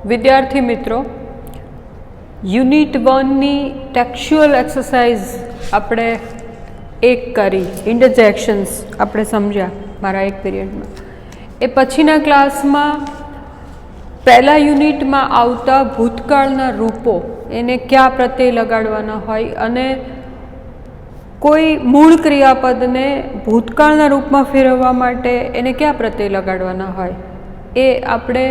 વિદ્યાર્થી મિત્રો, unit 1ની textual exercise આપણે એક કરી, ઇન્ટરજેક્શન્સ આપણે સમજ્યા મારા એક પીરિયડમાં. એ પછીના ક્લાસમાં પહેલા યુનિટમાં આવતા ભૂતકાળના રૂપો એને કયા પ્રત્યે લગાડવાના હોય અને કોઈ મૂળ ક્રિયાપદને ભૂતકાળના રૂપમાં ફેરવવા માટે એને કયા પ્રત્યે લગાડવાના હોય એ આપણે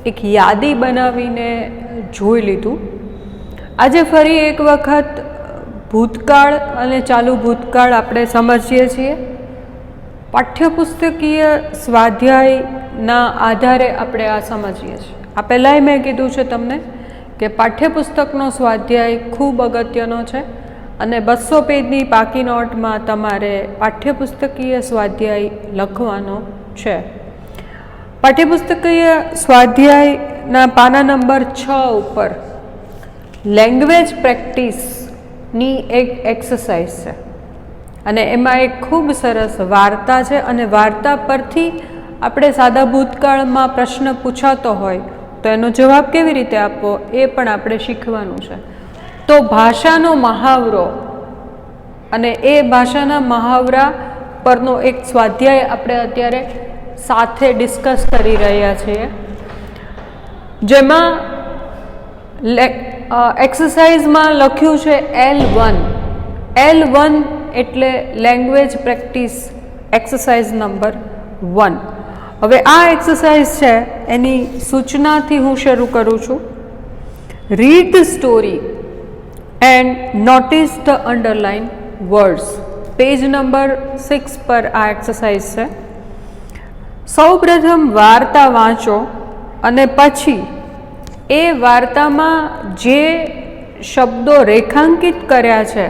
એક યાદી બનાવીને જોઈ લીધું. આજે ફરી એક વખત ભૂતકાળ અને ચાલુ ભૂતકાળ આપણે સમજીએ છીએ. પાઠ્યપુસ્તકીય સ્વાધ્યાયના આધારે આપણે આ સમજીએ છીએ. આ પહેલાંય મેં કીધું છે તમને કે પાઠ્યપુસ્તકનો સ્વાધ્યાય ખૂબ અગત્યનો છે અને 200 પેજની પાકી નોટમાં તમારે પાઠ્યપુસ્તકીય સ્વાધ્યાય લખવાનો છે. પાઠ્યપુસ્તકીય સ્વાધ્યાયના પાના નંબર 6 ઉપર લેંગ્વેજ પ્રેક્ટિસની એક એક્સરસાઇઝ છે અને એમાં એક ખૂબ સરસ વાર્તા છે અને વાર્તા પરથી આપણે સાદા ભૂતકાળમાં પ્રશ્ન પૂછાતો હોય તો એનો જવાબ કેવી રીતે આપવો એ પણ આપણે શીખવાનું છે. તો ભાષાનો મહાવરો અને એ ભાષાના મહાવરા પરનો એક સ્વાધ્યાય આપણે અત્યારે સાથે ડિસ્કસ કરી રહ્યા છીએ, જેમાં એક્સરસાઇઝમાં લખ્યું છે L1 એટલે લેંગ્વેજ પ્રેક્ટિસ એક્સરસાઇઝ નંબર 1. હવે આ એક્સરસાઇઝ છે એની સૂચનાથી હું શરૂ કરું છું. Read the story and notice the underline words. Page number 6 પર આ એક્સરસાઇઝ છે. સૌપ્રથમ વાર્તા વાંચો અને પછી એ વાર્તામાં જે શબ્દો રેખાંકિત કર્યા છે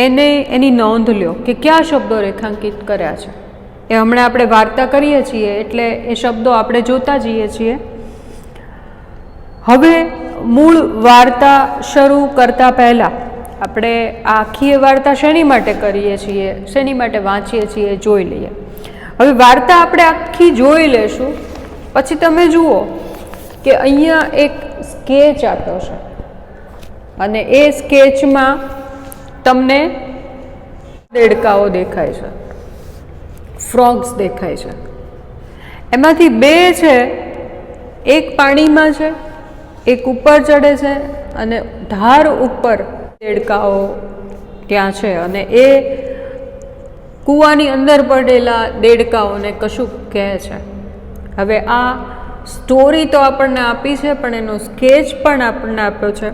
એની નોંધ લ્યો કે કયા શબ્દો રેખાંકિત કર્યા છે. એ હમણાં આપણે વાર્તા કરીએ છીએ એટલે એ શબ્દો આપણે જોતા જઈએ છીએ. હવે મૂળ વાર્તા શરૂ કરતા પહેલાં આપણે આખી વાર્તા શેની માટે કરીએ છીએ, શેની માટે વાંચીએ છીએ જોઈ લઈએ. હવે વાર્તા આપણે આખી જોઈ લેશું પછી તમે જુઓ કે અહીંયા એક સ્કેચ આપ્યો છે અને એ સ્કેચમાં તમને દેડકાઓ દેખાય છે, ફ્રોગ્સ દેખાય છે. એમાંથી બે છે, એક પાણીમાં છે, એક ઉપર ચડે છે અને ધાર ઉપર દેડકાઓ ત્યાં છે અને એ કૂવાની અંદર પડેલા દેડકાઓને કશુંક કહે છે. હવે આ સ્ટોરી તો આપણને આપી છે પણ એનો સ્કેચ પણ આપણને આપ્યો છે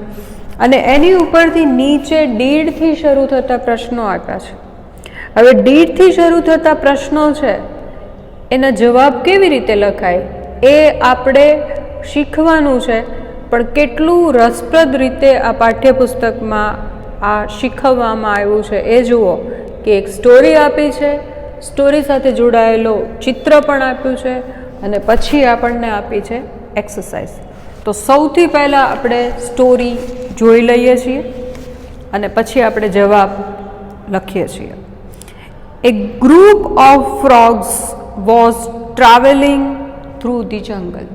અને એની ઉપરથી નીચે ડીડથી શરૂ થતા પ્રશ્નો આપ્યા છે. હવે ડીડથી શરૂ થતા પ્રશ્નો છે એના જવાબ કેવી રીતે લખાય એ આપણે શીખવાનું છે. પણ કેટલું રસપ્રદ રીતે આ પાઠ્યપુસ્તકમાં આ શીખવવામાં આવ્યું છે એ જુઓ કે એક સ્ટોરી આપી છે, સ્ટોરી સાથે જોડાયેલો ચિત્ર પણ આપ્યું છે અને પછી આપણને આપી છે એક્સરસાઇઝ. તો સૌથી પહેલાં આપણે સ્ટોરી જોઈ લઈએ છીએ અને પછી આપણે જવાબ લખીએ છીએ. A group of frogs was traveling through the jungle.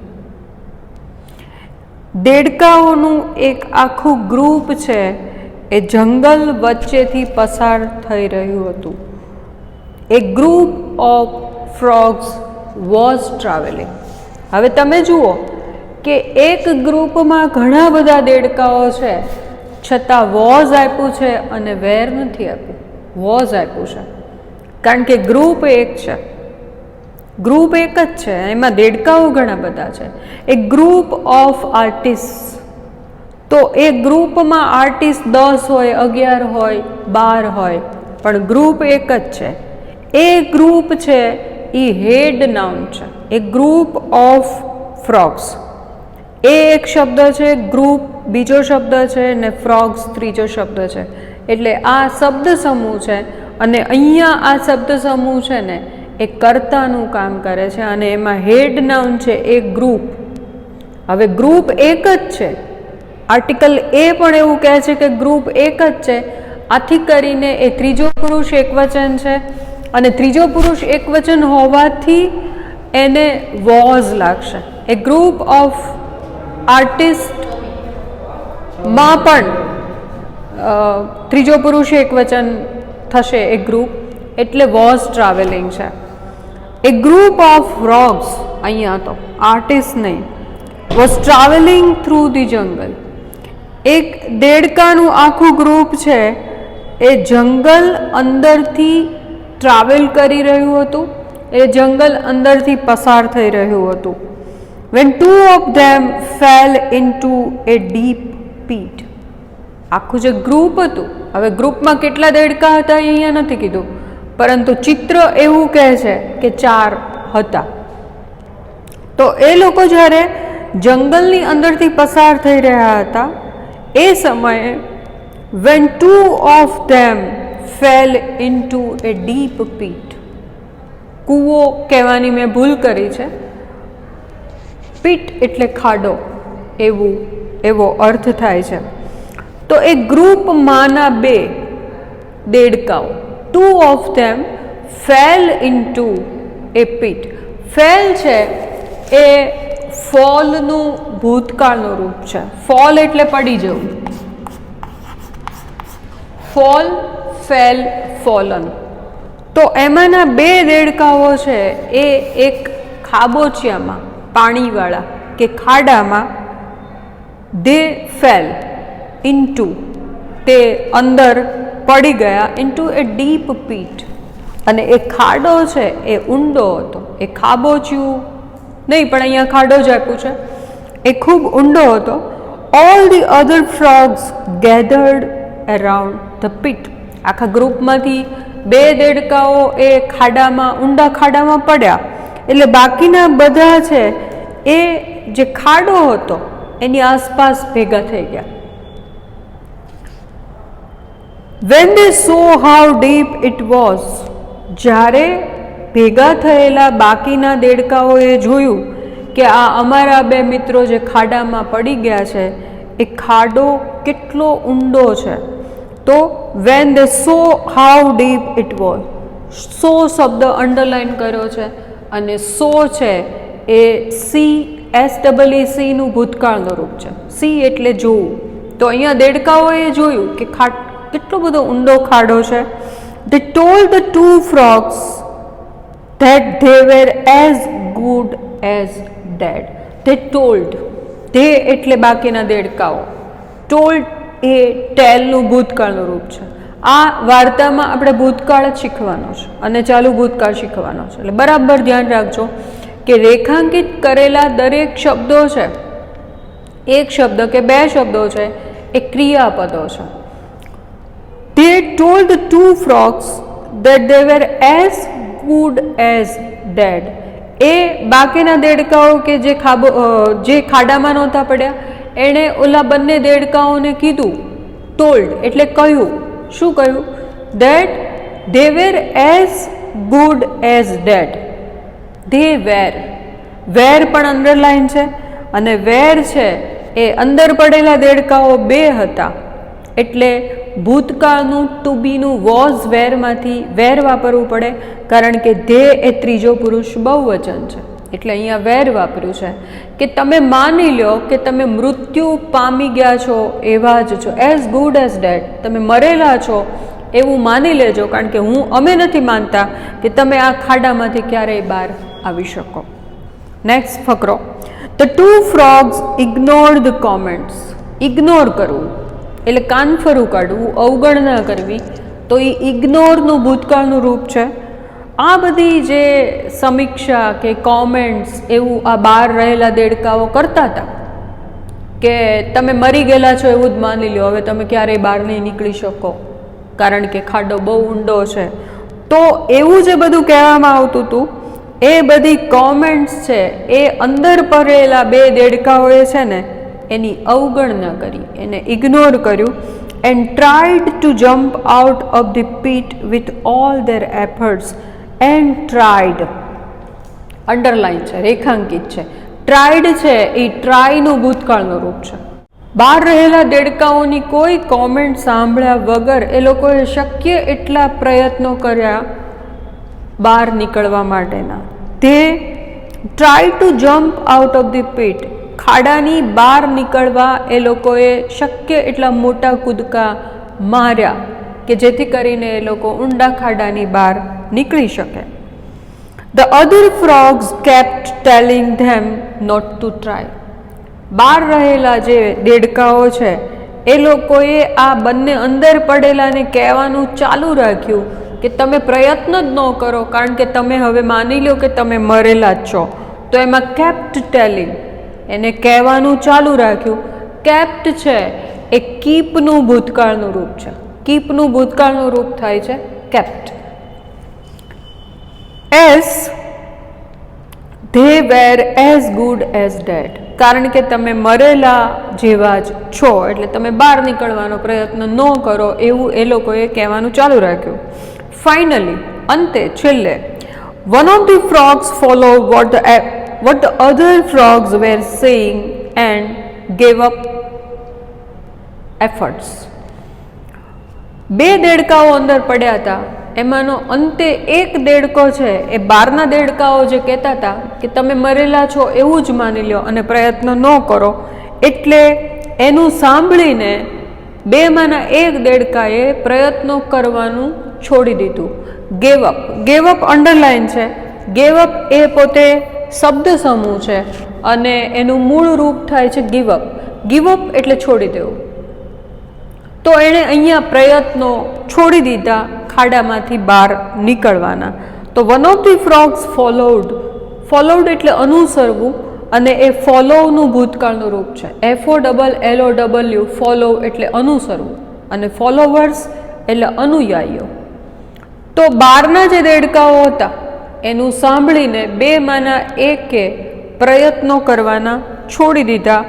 દેડકાઓનું એક આખું ગ્રુપ છે એ જંગલ વચ્ચેથી પસાર થઈ રહ્યું હતું. A group of frogs was traveling. હવે તમે જુઓ કે એક ગ્રુપમાં ઘણા બધા દેડકાઓ છે છતાં વોઝ આપ્યું છે અને વેર નથી આપ્યું. વોઝ આપ્યું છે કારણ કે ગ્રુપ એક છે, ગ્રુપ એક જ છે, એમાં દેડકાઓ ઘણા બધા છે. એ ગ્રુપ ઓફ આર્ટિસ્ટ, તો એ ગ્રુપમાં આર્ટિસ્ટ 10 હોય, 11 હોય, 12 હોય પણ ગ્રુપ એક જ છે. એ ગ્રુપ છે એ હેડ નાઉન છે. એ ગ્રુપ ઓફ ફ્રોગ્સ એ એક શબ્દ છે, ગ્રુપ બીજો શબ્દ છે ને ફ્રોગ્સ ત્રીજો શબ્દ છે. એટલે આ શબ્દ સમૂહ છે અને અહીંયા આ શબ્દ સમૂહ છે ને એ કર્તાનું કામ કરે છે અને એમાં હેડ નાઉન છે એ ગ્રુપ. હવે ગ્રુપ એક જ છે, આર્ટિકલ એ પણ એવું કહે છે કે ગ્રુપ એક જ છે. આથી કરીને એ ત્રીજો પુરુષ એકવચન છે અને ત્રીજો પુરુષ એકવચન હોવાથી એને વોઝ લાગશે. એ ગ્રુપ ઓફ આર્ટિસ્ટમાં પણ ત્રીજો પુરુષ એક વચન થશે એ ગ્રુપ, એટલે વોઝ ટ્રાવેલિંગ છે. એ ગ્રુપ ઓફ ફ્રોગ્સ, અહીંયા તો આર્ટિસ્ટ નહીં, વોઝ ટ્રાવેલિંગ થ્રુ ધી જંગલ. એક દેડકાનું આખું ગ્રુપ છે એ જંગલ અંદરથી ટ્રાવેલ કરી રહ્યું હતું, એ જંગલ અંદરથી પસાર થઈ રહ્યું હતું. When two of them fell into a deep pit. આખું જે ગ્રુપ હતું, હવે ગ્રુપમાં કેટલા દેડકા હતા એ અહીંયા નથી કીધું, પરંતુ ચિત્ર એવું કહે છે કે 4 હતા. તો એ લોકો જ્યારે જંગલની અંદરથી પસાર થઈ રહ્યા હતા એ સમયે when two of them fell into a deep pit. કૂવો કહેવાની મેં ભૂલ કરી છે, પીટ એટલે ખાડો, એવો અર્થ થાય છે. તો એ ગ્રુપમાંના 2 દેડકાઓ, two of them fell into a pit. Fell છે એ ફોલનું ભૂતકાળનું રૂપ છે. ફોલ એટલે પડી જવું, ફોલ, ફેલ, ફોલન. તો એમાંના 2 દેડકાઓ છે એ એક ખાબોચિયામાં, પાણીવાળા કે ખાડામાં, દે ફેલ ઇન્ટુ, તે અંદર પડી ગયા, ઇન્ટુ એ ડીપ પીટ. અને એ ખાડો છે એ ઊંડો હતો. એ ખાબોચિયું નહીં, પણ અહીંયા ખાડો જ આપ્યું છે, એ ખૂબ ઊંડો હતો. All the other frogs gathered around the pit. આખા ગ્રુપમાંથી 2 દેડકાઓ એ ખાડામાં, ઊંડા ખાડામાં પડ્યા, એટલે બાકીના બધા છે એ જે ખાડો હતો એની આસપાસ ભેગા થઈ ગયા. When they saw how deep it was, જ્યારે ભેગા થયેલા બાકીના દેડકાઓએ જોયું કે આ અમારા 2 મિત્રો જે ખાડામાં પડી ગયા છે એ ખાડો કેટલો ઊંડો છે. તો when they saw how deep it was, સો શબ્દ અંડરલાઈન કર્યો છે, અને સો છે એ SEE નું ભૂતકાળનું રૂપ છે. સી એટલે જોવું. તો અહીંયા દેડકાઓએ જોયું કે કેટલો બધો ઊંડો ખાડો છે. They told the 2 frogs that they were as good as dead. They told, they એટલે બાકીના દેડકાઓ, told એ ટેલનું ભૂતકાળનું રૂપ છે. આ વાર્તામાં આપણે ભૂતકાળ જ શીખવાનો છે અને ચાલુ ભૂતકાળ શીખવાનો છે. એટલે બરાબર ધ્યાન રાખજો કે રેખાંકિત કરેલા દરેક શબ્દો છે, એક શબ્દ કે 2 શબ્દો છે, એ ક્રિયાપદો છે. They told the 2 frogs that they were as good as dead. એ બાકીના દેડકાઓ કે જે ખાડામાં નહોતા પડ્યા, એણે ઓલા બંને દેડકાઓને કીધું, ટોલ્ડ એટલે કહ્યું. શું કહ્યું? that they were as good as dead. they were, વેર પણ અંડરલાઈન છે, અને વેર છે એ અંદર પડેલા દેડકાઓ 2 હતા, એટલે ભૂતકાળનું ટુ બીનું વોઝ વેરમાંથી વેર વાપરવું પડે, કારણ કે ધે એ ત્રીજો પુરુષ બહુવચન છે, એટલે અહીંયા વેર વાપર્યું છે. કે તમે માની લો કે તમે મૃત્યુ પામી ગયા છો એવા જ છો, એઝ ગુડ એઝ ડેડ, તમે મરેલા છો એવું માની લેજો, કારણ કે અમે નથી માનતા કે તમે આ ખાડામાંથી ક્યારેય બહાર આવી શકો. નેક્સ્ટ ફકરો. The 2 frogs ignored the comments. Ignore કરવું એટલે કાનફરું કાઢવું, અવગણના કરવી, તો એ ઇગ્નોરનું ભૂતકાળનું રૂપ છે. આ બધી જે સમીક્ષા કે કોમેન્ટ્સ એવું આ બહાર રહેલા દેડકાઓ કરતા હતા કે તમે મરી ગયેલા છો એવું જ માની લો, હવે તમે ક્યારેય બહાર નહીં નીકળી શકો કારણ કે ખાડો બહુ ઊંડો છે. તો એવું જે બધું કહેવામાં આવતું હતું એ બધી કોમેન્ટ્સ છે એ અંદર પડેલા 2 દેડકાઓએ છે ને એની અવગણના કરી, એને ઇગ્નોર કર્યું. And tried to jump out of the pit with all their efforts. And tried underline છે, રેખાંકિત છે. ટ્રાઈડ છે એ ટ્રાયનું ભૂતકાળનું રૂપ છે. બહાર રહેલા દેડકાઓની કોઈ કોમેન્ટ સાંભળ્યા વગર એ લોકોએ શક્ય એટલા પ્રયત્નો કર્યા બહાર નીકળવા માટેના. They try to jump out of the pit. ખાડાની બહાર નીકળવા એ લોકોએ શક્ય એટલા મોટા કૂદકા માર્યા કે જેથી કરીને એ લોકો ઊંડા ખાડાની બહાર નીકળી શકે. The other frogs kept telling them not to try. બહાર રહેલા જે દેડકાઓ છે એ લોકોએ આ બંને અંદર પડેલાને કહેવાનું ચાલુ રાખ્યું કે તમે પ્રયત્ન જ ન કરો, કારણ કે તમે હવે માની લો કે તમે મરેલા જ છો. તો એમાં કેપ્ટ ટેલિંગ, એને કહેવાનું ચાલુ રાખ્યું. કેપ્ટ છે એ કીપનું ભૂતકાળનું રૂપ છે. કીપનું ભૂતકાળનું રૂપ થાય છે kept. As they were as good as dead. કારણ કે તમે મરેલા જેવા જ છો એટલે તમે બહાર નીકળવાનો પ્રયત્ન ન કરો એવું એ લોકોએ કહેવાનું ચાલુ રાખ્યું. ફાઇનલી, અંતે, છેલ્લે, one of the frogs followed what the other frogs were saying and gave up efforts. બે દેડકાઓ અંદર પડ્યા હતા, એમાંનો અંતે એક દેડકો છે એ બહારના દેડકાઓ જે કહેતા હતા કે તમે મરેલા છો એવું જ માની લો અને પ્રયત્ન ન કરો, એટલે એનું સાંભળીને બેમાંના એક દેડકાએ પ્રયત્નો કરવાનું છોડી દીધું. Gave up. Gave up underline છે. ગેવ અપ એ પોતે શબ્દ સમૂહ છે અને એનું મૂળ રૂપ થાય છે ગીવ અપ. ગીવ અપ એટલે છોડી દેવું. તો એણે અહીંયા પ્રયત્નો છોડી દીધા ખાડામાંથી બહાર નીકળવાના. તો one of the frogs followed. Followed એટલે અનુસરવું અને એ ફોલોનું ભૂતકાળનું રૂપ છે. FOLLOW. ફોલો એટલે અનુસરવું અને ફોલોવર્સ એટલે અનુયાયીઓ. તો બહારના જે દેડકાઓ હતા એનું સાંભળીને બેમાંના એકે પ્રયત્નો કરવાના છોડી દીધા.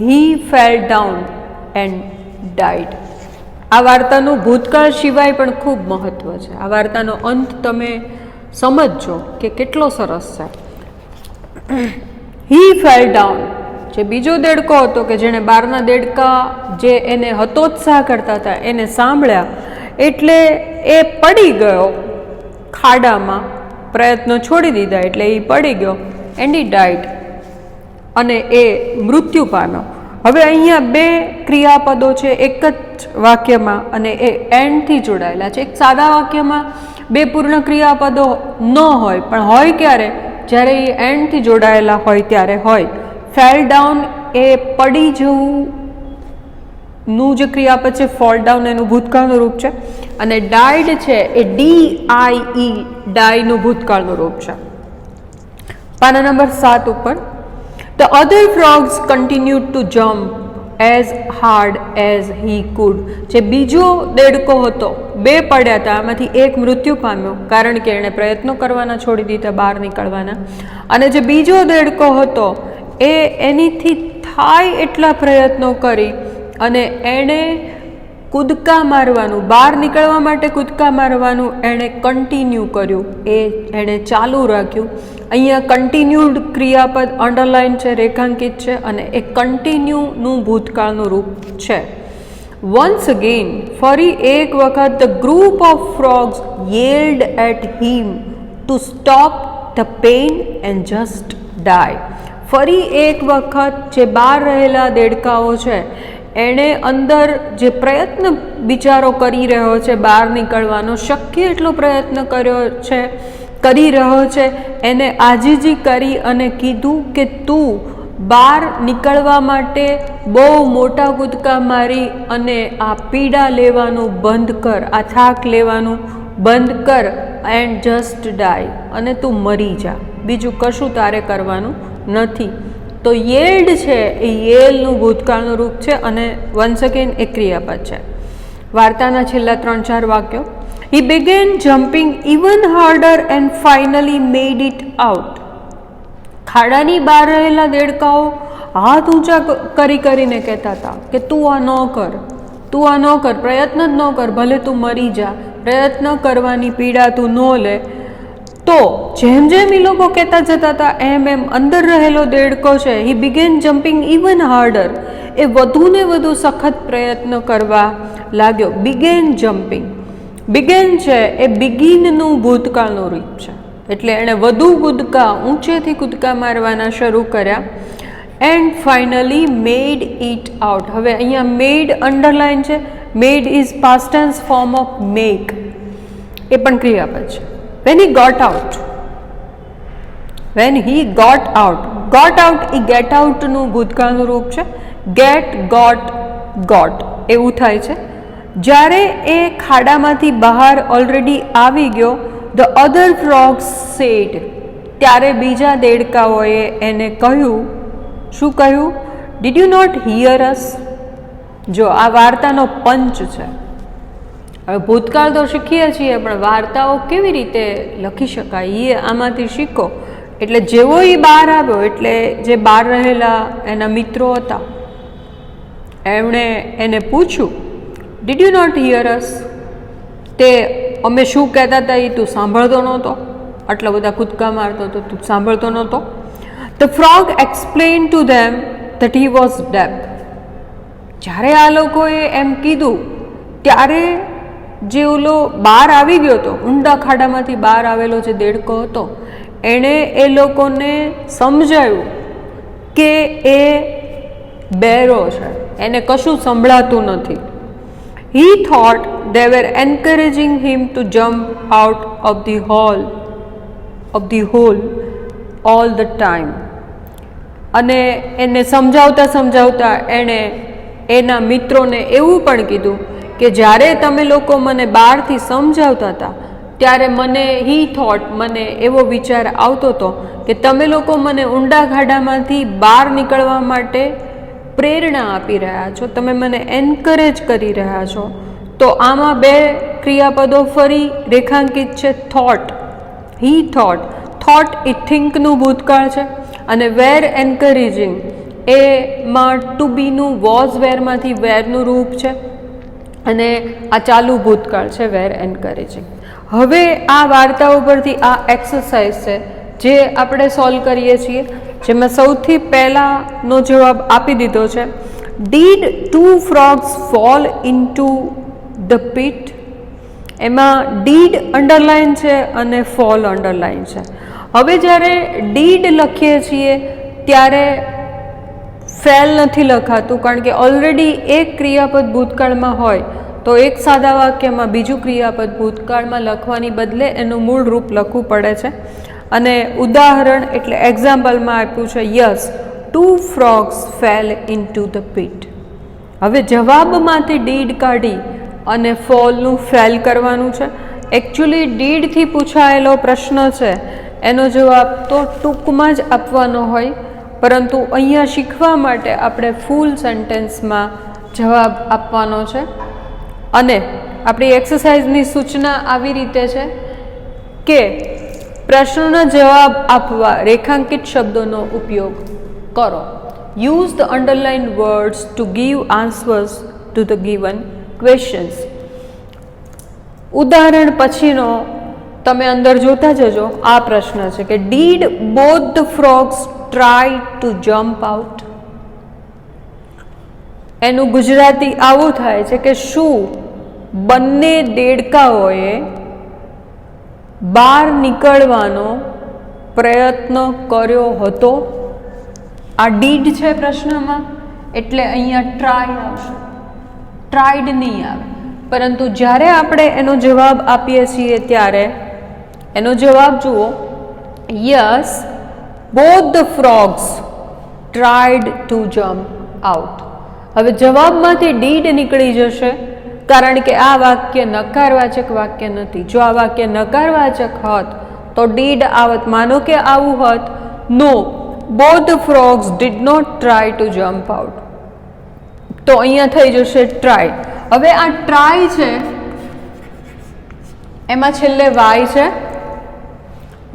He fell down and died. આ વાર્તાનું ભૂતકાળ સિવાય પણ ખૂબ મહત્વ છે. આ વાર્તાનો અંત તમે સમજજો કે કેટલો સરસ છે. હી ફેલ ડાઉન, જે બીજો દેડકો હતો કે જેણે બહારના દેડકા જે એને હતોત્સાહ કરતા હતા એને સાંભળ્યા એટલે એ પડી ગયો ખાડામાં. પ્રયત્નો છોડી દીધા એટલે એ પડી ગયો. એન્ડ હી ડાઇડ, અને એ મૃત્યુ પામ્યો. હવે અહીંયા બે ક્રિયાપદો છે એક જ વાક્યમાં અને એ એન્ડથી જોડાયેલા છે. એક સાદા વાક્યમાં બે પૂર્ણ ક્રિયાપદો ન હોય, પણ હોય ક્યારે? જ્યારે એ એન્ડથી જોડાયેલા હોય ત્યારે હોય. ફેલ ડાઉન એ પડી જવું જે ક્રિયાપદ છે, ફોલ ડાઉન એનું ભૂતકાળનું રૂપ છે, અને ડાઇડ છે એ DIE ડાયનું ભૂતકાળનું રૂપ છે. પાના નંબર 7 ઉપર. The other frogs continued to jump as hard as he could. જે બીજો દેડકો હતો, બે પડ્યા હતા, આમાંથી એક મૃત્યુ પામ્યો કારણ કે એણે પ્રયત્નો કરવાના છોડી દીધા બહાર નીકળવાના. અને જે બીજો દેડકો હતો એ એનીથી થાય એટલા પ્રયત્નો કરી અને એણે કૂદકા મારવાનું, બહાર નીકળવા માટે કૂદકા મારવાનું એણે કન્ટિન્યુ કર્યું, એણે ચાલુ રાખ્યું. અહીંયા કન્ટિન્યુડ ક્રિયાપદ અંડરલાઇન છે, રેખાંકિત છે, અને એ કન્ટિન્યુનું ભૂતકાળનું રૂપ છે. વન્સ અગેન, ફરી એક વખત, the group of frogs yelled at him to stop the pain and just die. ફરી એક વખત જે બહાર રહેલા દેડકાઓ છે એણે અંદર જે પ્રયત્ન બિચારો કરી રહ્યો છે બહાર નીકળવાનો, શક્ય એટલો પ્રયત્ન કરી રહ્યો છે, એને આજીજી કરી અને કીધું કે તું બહાર નીકળવા માટે બહુ મોટા કૂદકા મારી અને આ પીડા લેવાનું બંધ કર, આ થાક લેવાનું બંધ કર, એન્ડ જસ્ટ ડાય, અને તું મરી જા, બીજું કશું તારે કરવાનું નથી. તો યેલ્ડ છે એ યેલનું ભૂતકાળનું રૂપ છે અને વન્સ અગેન એ ક્રિયાપદ છે. વાર્તાના છેલ્લા 3-4 વાક્યો. He began jumping even harder and finally made it out. ખાડાની બહાર રહેલા દેડકાઓ હાથ ઊંચા કરીને કહેતા હતા કે તું આ ન કર, તું આ ન કર, પ્રયત્ન જ ન કર, ભલે તું મરી જા, પ્રયત્ન કરવાની પીડા તું ન લે. તો જેમ જેમ એ લોકો કહેતા જતા હતા એમ અંદર રહેલો દેડકો છે he began jumping even harder, એ વધુ ને વધુ સખત પ્રયત્ન કરવા લાગ્યો. બિગેન જમ્પિંગ, બિગેન છે એ બિગિનનું ભૂતકાળનું રૂપ છે, એટલે એણે વધુ કૂદકા, ઊંચેથી કૂદકા મારવાના શરૂ કર્યા. And finally made it out. હવે અહીંયા મેડ અંડરલાઇન છે. Made is past tense form of make, એ પણ ક્રિયાપદ છે. When he got out, when he got out, got out એ ગેટ આઉટનું ભૂતકાળનું રૂપ છે. ગેટ, ગોટ, ગોટ એવું થાય છે. જ્યારે એ ખાડામાંથી બહાર ઓલરેડી આવી ગયો, ધ અધર ફ્રોગ્સ સેડ, ત્યારે બીજા દેડકાઓએ એને કહ્યું, શું કહ્યું? ડીડ યુ નોટ હિયર અસ? જો આ વાર્તાનો પંચ છે. હવે ભૂતકાળ તો શીખીએ છીએ, પણ વાર્તાઓ કેવી રીતે લખી શકાય એ આમાંથી શીખો. એટલે જેવો એ બહાર આવ્યો, એટલે જે બહાર રહેલા એના મિત્રો હતા, એમણે એને પૂછ્યું, ડીડ યુ નોટ હિયર અસ? તે અમે શું કહેતા હતા એ તું સાંભળતો નહોતો? આટલા બધા કૂદકા મારતો હતો, તું સાંભળતો નહોતો? The frog explain to them that he was deaf. જ્યારે આ લોકોએ એમ કીધું, ત્યારે જે ઓલો બહાર આવી ગયો હતો, ઊંડા ખાડામાંથી બહાર આવેલો જે દેડકો હતો, એણે એ લોકોને સમજાવ્યું કે એ બહેરો છે, એને કશું સંભળાતું નથી. He thought they were encouraging him to jump out of the hole all the time. અને એને સમજાવતા એણે એના મિત્રોને એવું પણ કીધું કે જ્યારે તમે લોકો મને બહારથી સમજાવતા હતા, ત્યારે મને એવો વિચાર આવતો હતો કે તમે લોકો મને ઊંડા ખાડામાંથી બહાર નીકળવા માટે પ્રેરણા આપી રહ્યા છો, તમે મને એન્કરેજ કરી રહ્યા છો. તો આમાં બે ક્રિયાપદો ફરી રેખાંકિત છે. થોટ, હી થોટ, થોટ એ થિંકનું ભૂતકાળ છે. અને વેર એન્કરેજિંગ એમાં ટુ બીનું વોઝ વેરમાંથી વેરનું રૂપ છે. અને આ ચાલુ ભૂતકાળ છે, વેર એન્કરેજિંગ. હવે આ વાર્તા ઉપરથી આ એક્સરસાઇઝ છે જે આપણે સોલ્વ કરીએ છીએ, જેમાં સૌથી પહેલાંનો જવાબ આપી દીધો છે. Did two frogs fall into the pit? એમાં ડીડ અંડરલાઇન છે અને ફોલ અંડરલાઇન છે. હવે જ્યારે ડીડ લખીએ છીએ ત્યારે ફેલ નથી લખાતું, કારણ કે ઓલરેડી એક ક્રિયાપદ ભૂતકાળમાં હોય તો એક સાદા વાક્યમાં બીજું ક્રિયાપદ ભૂતકાળમાં લખવાની બદલે એનું મૂળ રૂપ લખવું પડે છે. અને ઉદાહરણ એટલે એક્ઝામ્પલમાં આપ્યું છે, yes, 2 frogs fell into the pit. હવે જવાબમાંથી ડીડ કાઢી અને ફોલનું ફેલ કરવાનું છે. એકચ્યુઅલી ડીડથી પૂછાયેલો પ્રશ્ન છે, એનો જવાબ તો ટૂંકમાં જ આપવાનો હોય, પરંતુ અહીંયા શીખવા માટે આપણે ફૂલ સેન્ટેન્સમાં જવાબ આપવાનો છે. અને આપણી એક્સરસાઇઝની સૂચના આવી રીતે છે કે પ્રશ્નોના જવાબ આપવા રેખાંકિત શબ્દોનો ઉપયોગ કરો. Use the underline words to give answers to the given questions. ઉદાહરણ પછીનો તમે અંદર જોતા જજો. આ પ્રશ્ન છે કે did both the frogs try to jump out? એનું ગુજરાતી આવું થાય છે કે શું બંને દેડકાઓએ બહાર નીકળવાનો પ્રયત્ન કર્યો હતો? આ ડીડ છે પ્રશ્નમાં, એટલે અહીંયા ટ્રાય આવશે, ટ્રાઈડ નહીં આવે. પરંતુ જ્યારે આપણે એનો જવાબ આપીએ છીએ ત્યારે એનો જવાબ જુઓ, yes, both the frogs tried to jump out. હવે જવાબમાંથી ડીડ નીકળી જશે, કારણ કે આ વાક્ય નકારવાચક વાક્ય નથી. જો આ વાક્ય નકારવાચક હોત તો ડીડ આવત. માનો કે આવું હોત, no, both the frogs did not try to jump out, તો અહીંયા થઈ જશે ટ્રાય. હવે આ ટ્રાય છે એમાં છેલ્લે વાય છે,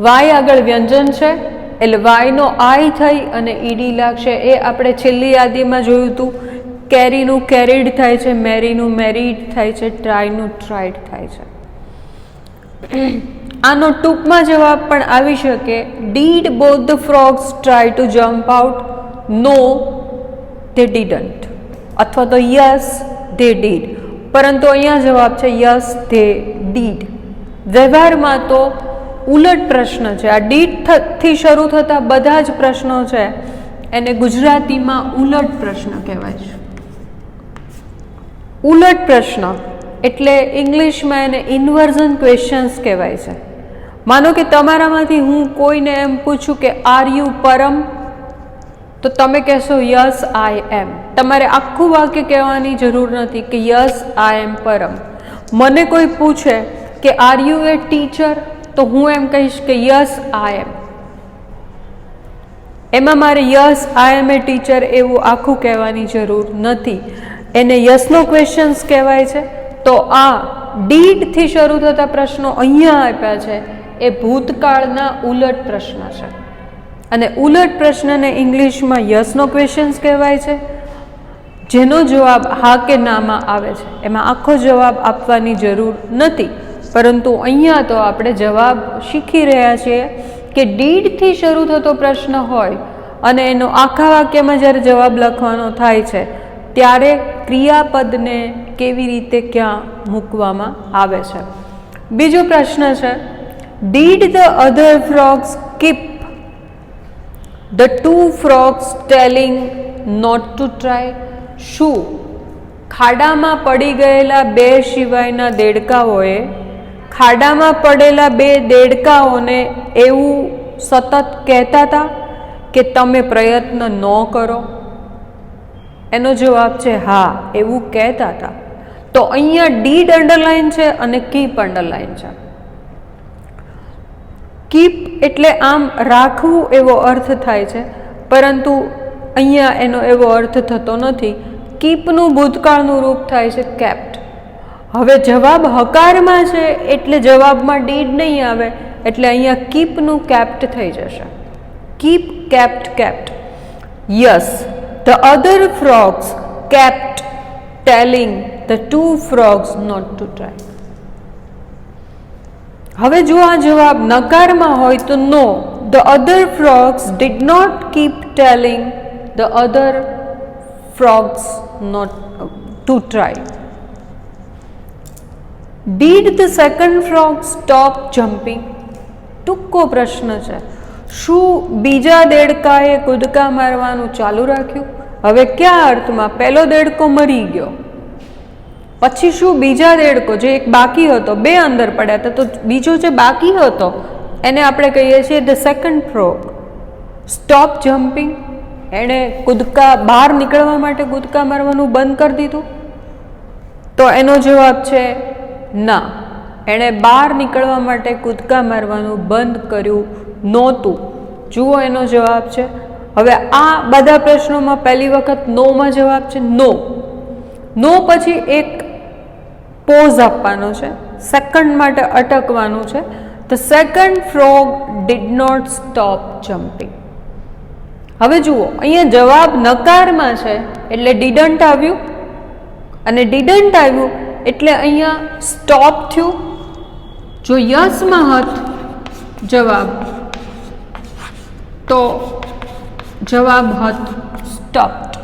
વાય આગળ વ્યંજન છે, એટલે વાયનો આઈ થઈ અને ઈડી લાગશે. એ આપણે છેલ્લી યાદીમાં જોયું હતું. કેરીનું કેરીડ થાય છે, મેરીનું મેરીડ થાય છે, ટ્રાયનું ટ્રાઇડ થાય છે. આનો ટૂંકમાં જવાબ પણ આવી શકે, did both the frogs try to jump out? No, they didn't. અથવા તો યસ, ધે ડીડ. પરંતુ અહીંયા જવાબ છે યસ, ધે ડીડ. વ્યવહારમાં તો ઉલટ પ્રશ્ન છે. આ ડીડ થી શરૂ થતા બધા જ પ્રશ્નો છે એને ગુજરાતીમાં ઉલટ પ્રશ્ન કહેવાય છે. ઉલટ પ્રશ્ન એટલે ઇંગ્લિશમાં એને ઇન્વર્ઝન ક્વેશ્ચન્સ કહેવાય છે. માનો કે તમારામાંથી હું કોઈને એમ પૂછું કે આર યુ પરમ, તો તમે કહેશો યસ આઈ એમ. તમારે આખું વાક્ય કહેવાની જરૂર નથી કે યસ આઈ એમ પરમ. મને કોઈ પૂછે કે આર યુ એ ટીચર, તો હું એમ કહીશ કે યસ આઈ એમ. એમાં મારે yes I M A teacher એવું આખું કહેવાની જરૂર નથી. એને યસનો ક્વેશ્ચન્સ કહેવાય છે. તો આ ડીડથી શરૂ થતા પ્રશ્નો અહીંયા આપ્યા છે એ ભૂતકાળના ઉલટ પ્રશ્ન છે. અને ઉલટ પ્રશ્નને ઇંગ્લિશમાં યસનો ક્વેશ્ચન્સ કહેવાય છે, જેનો જવાબ હા કે નામાં આવે છે. એમાં આખો જવાબ આપવાની જરૂર નથી, પરંતુ અહીંયા તો આપણે જવાબ શીખી રહ્યા છીએ કે ડીડથી શરૂ થતો પ્રશ્ન હોય અને એનો આખા વાક્યમાં જ્યારે જવાબ લખવાનો થાય છે ત્યારે ક્રિયાપદને કેવી રીતે ક્યાં મૂકવામાં આવે છે. બીજો પ્રશ્ન છે, did the other frogs keep the two frogs telling not to try? શું ખાડામાં પડી ગયેલા બે સિવાયના દેડકાઓએ ખાડામાં પડેલા બે દેડકાઓને એવું સતત કહેતા હતા કે તમે પ્રયત્ન ન કરો? એનો જવાબ છે હા, એવું કહેતા હતા. તો અહીંયા ડીડ અંડરલાઈન છે અને કીપ અંડરલાઈન છે. કીપ એટલે આમ રાખવું એવો અર્થ થાય છે, પરંતુ અહીંયા એનો એવો અર્થ થતો નથી. કીપનું ભૂતકાળનું રૂપ થાય છે કેપ્ટ. હવે જવાબ હકારમાં છે એટલે જવાબમાં ડીડ નહીં આવે, એટલે અહીંયા કીપનું કેપ્ટ થઈ જશે. Keep kept kept. Yes, the other frogs kept telling the two frogs not to try. હવે જો આ જવાબ નકારમાં હોય તો no, the other frogs did not keep telling the other frogs not to try. Did the second frog stop jumping? ટૂંકો પ્રશ્ન છે. શું બીજા દેડકાએ કૂદકા મારવાનું ચાલુ રાખ્યું? હવે કયા અર્થમાં? પહેલો દેડકો મરી ગયો, પછી શું બીજા દેડકો જે એક બાકી હતો, બે અંદર પડ્યા હતા, તો બીજો જે બાકી હતો એને આપણે કહીએ છીએ the second frog. Stop jumping, એણે કૂદકા બહાર નીકળવા માટે કૂદકા મારવાનું બંધ કરી દીધું? તો એનો જવાબ છે ના, એણે બહાર નીકળવા માટે કૂદકા મારવાનું બંધ કર્યું નહોતું. જુઓ એનો જવાબ છે. હવે આ બધા પ્રશ્નોમાં પહેલી વખત નોમાં જવાબ છે નો. નો પછી એક પોઝ આપવાનો છે, સેકન્ડ માટે અટકવાનું છે. The second frog did not stop jumping. હવે જુઓ અહીંયા જવાબ નકારમાં છે એટલે ડીડન્ટ આવ્યું, અને ડીડન્ટ આવ્યું એટલે અહીંયા સ્ટોપ થયું. જો યસમાં હોત જવાબ તો જવાબ હોત સ્ટોપ્ડ,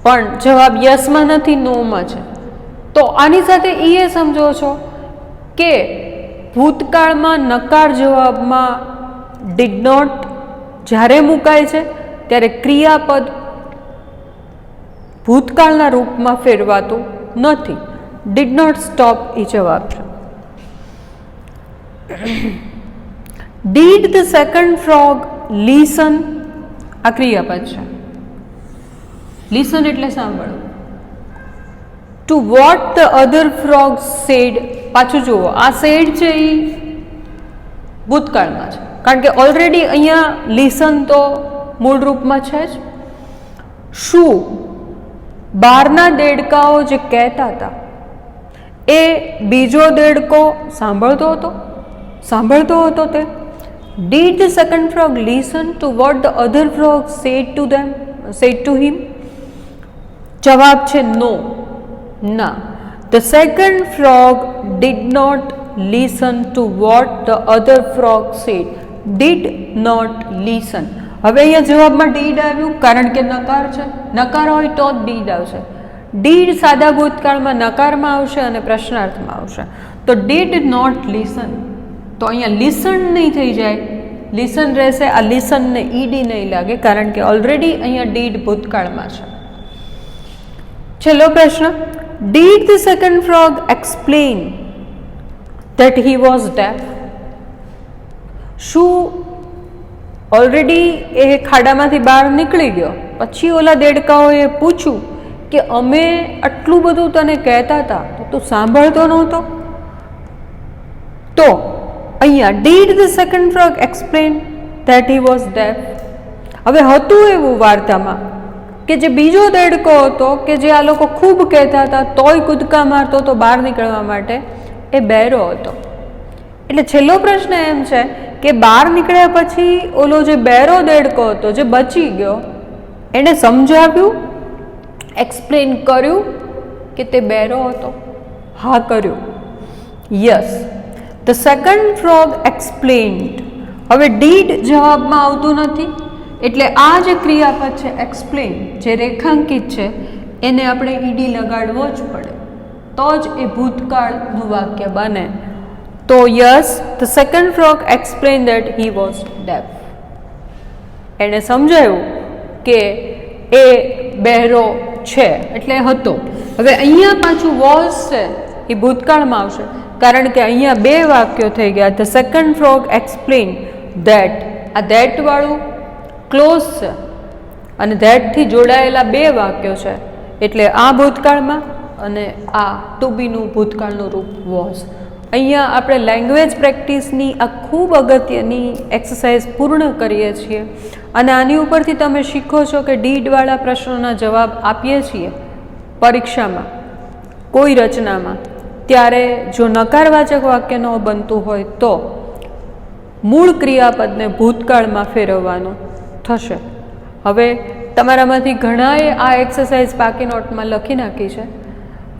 પણ જવાબ યસમાં નથી, નોમાં છે. તો આની સાથે એ સમજો છો કે ભૂતકાળમાં નકાર જવાબમાં ડીડ નોટ જ્યારે મુકાય છે ત્યારે ક્રિયાપદ ભૂતકાળના રૂપમાં ફેરવાતું નથી. ડીડ નોટ સ્ટોપ એ જવાબ છે. Did the second frog listen? આ ક્રિયાપદ છે. લિસન એટલે સાંભળવું. To what the other frog said? પાછું જુઓ, આ સેડ છે એ ભૂતકાળમાં છે, કારણ કે ઓલરેડી અહીંયા લિસન તો મૂળ રૂપમાં છે જ. શું બહારના દેડકાઓ જે કહેતા હતા એ બીજો દેડકો સાંભળતો હતો? સાંભળતો હતો તે? Did the second frog listen to what the other frog said to him? જવાબ છે નો, ના. The second frog did not listen to what the other frog said. Did not listen. હવે અહીંયા જવાબમાં ડીડ આવ્યું કારણ કે નકાર છે. નકાર હોય તો જ ડીડ આવશે. ડીડ સાદા ભૂતકાળમાં નકારમાં આવશે અને પ્રશ્નાર્થમાં આવશે. તો ડીડ નોટ લિસન, તો અહીંયા લિસન નહીં થઈ જાય, લિસન રહેશે. આ લિસનને ઈડી નહીં લાગે કારણ કે ઓલરેડી અહીંયા ડીડ ભૂતકાળમાં છે. છેલ્લો પ્રશ્ન, did the second frog explain that he was deaf? શું ઓલરેડી એ ખાડામાંથી બહાર નીકળી ગયો પછી ઓલા દેડકાઓએ પૂછ્યું કે અમે આટલું બધું તને કહેતા હતા તો તું સાંભળતો નહોતો? તો અહીંયા did the second frog explain that he was deaf? હવે હતું એવું વાર્તામાં કે જે બીજો દેડકો હતો કે જે આ લોકો ખૂબ કહેતા હતા તોય કૂદકા મારતો હતો બહાર નીકળવા માટે, એ બહેરો હતો. એટલે છેલ્લો પ્રશ્ન એમ છે કે બહાર નીકળ્યા પછી ઓલો જે બહેરો દેડકો હતો જે બચી ગયો એણે સમજાવ્યું, એક્સપ્લેન કર્યું કે તે બહેરો હતો? હા, કર્યું. Yes, the second frog explained. હવે ડીડ જવાબમાં આવતું નથી એટલે આ જે ક્રિયાપદ છે એક્સપ્લેન જે રેખાંકિત છે એને આપણે ઈડી લગાડવો જ પડે તો જ એ ભૂતકાળનું વાક્ય બને. તો yes, the second frog explain that he was deaf. એણે સમજાયું કે એ બહેરો છે એટલે હતો. હવે અહીંયા પાછું વોઝ છે એ ભૂતકાળમાં આવશે કારણ કે અહીંયા બે વાક્યો થઈ ગયા. The second frog explain that, આ ધેટ વાળું ક્લોઝ છે અને ધેટથી જોડાયેલા બે વાક્યો છે એટલે આ ભૂતકાળમાં અને આ ટુ બીનું ભૂતકાળનું રૂપ વોઝ. અહીંયા આપણે લેંગ્વેજ પ્રેક્ટિસની આ ખૂબ અગત્યની એક્સરસાઇઝ પૂર્ણ કરીએ છીએ અને આની ઉપરથી તમે શીખો છો કે ડીડવાળા પ્રશ્નોના જવાબ આપીએ છીએ પરીક્ષામાં કોઈ રચનામાં, ત્યારે જો નકારવાચક વાક્ય ન બનતું હોય તો મૂળ ક્રિયાપદને ભૂતકાળમાં ફેરવવાનું થશે. હવે તમારામાંથી ઘણાએ આ એક્સરસાઇઝ પાકી નોટમાં લખી નાખી છે.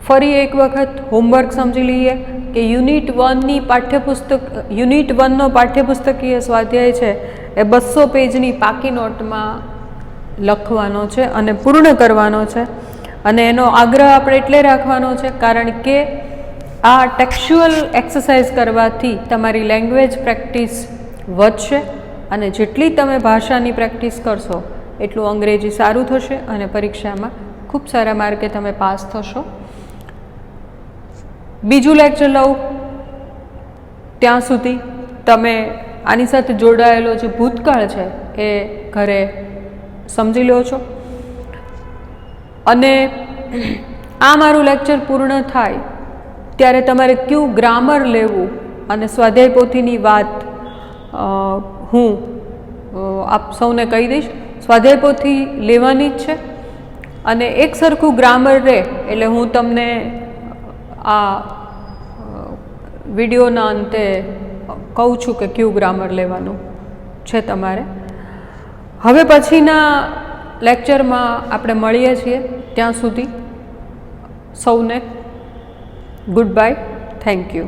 ફરી એક વખત હોમવર્ક સમજી લઈએ કે યુનિટ 1નો પાઠ્યપુસ્તકીય સ્વાધ્યાય છે એ 200 પેજની પાકી નોટમાં લખવાનો છે અને પૂર્ણ કરવાનો છે. અને એનો આગ્રહ આપણે એટલે રાખવાનો છે કારણ કે આ ટેક્સ્ચ્યુઅલ એક્સરસાઇઝ કરવાથી તમારી લેંગ્વેજ પ્રેક્ટિસ વધશે અને જેટલી તમે ભાષાની પ્રેક્ટિસ કરશો એટલું અંગ્રેજી સારું થશે અને પરીક્ષામાં ખૂબ સારા માર્કે તમે પાસ થશો. બીજું લેક્ચર લઉં ત્યાં સુધી તમે આની સાથે જોડાયેલો જે ભૂતકાળ છે એ ઘરે સમજી લો છો. અને આ મારું લેક્ચર પૂર્ણ થાય ત્યારે તમારે કયું ગ્રામર લેવું અને સ્વાધ્યાય પોથીની વાત હું આપ સૌને કહી દઈશ. સ્વાધ્યાય પોથી લેવાની જ છે અને એક સરખું ગ્રામર રહે એટલે હું તમને આ વિડીયોના અંતે કહું છું કે કયું ગ્રામર લેવાનું છે તમારે. હવે પછીના લેક્ચરમાં આપણે મળીએ છીએ. ત્યાં સુધી સૌને ગુડ બાય. Thank you.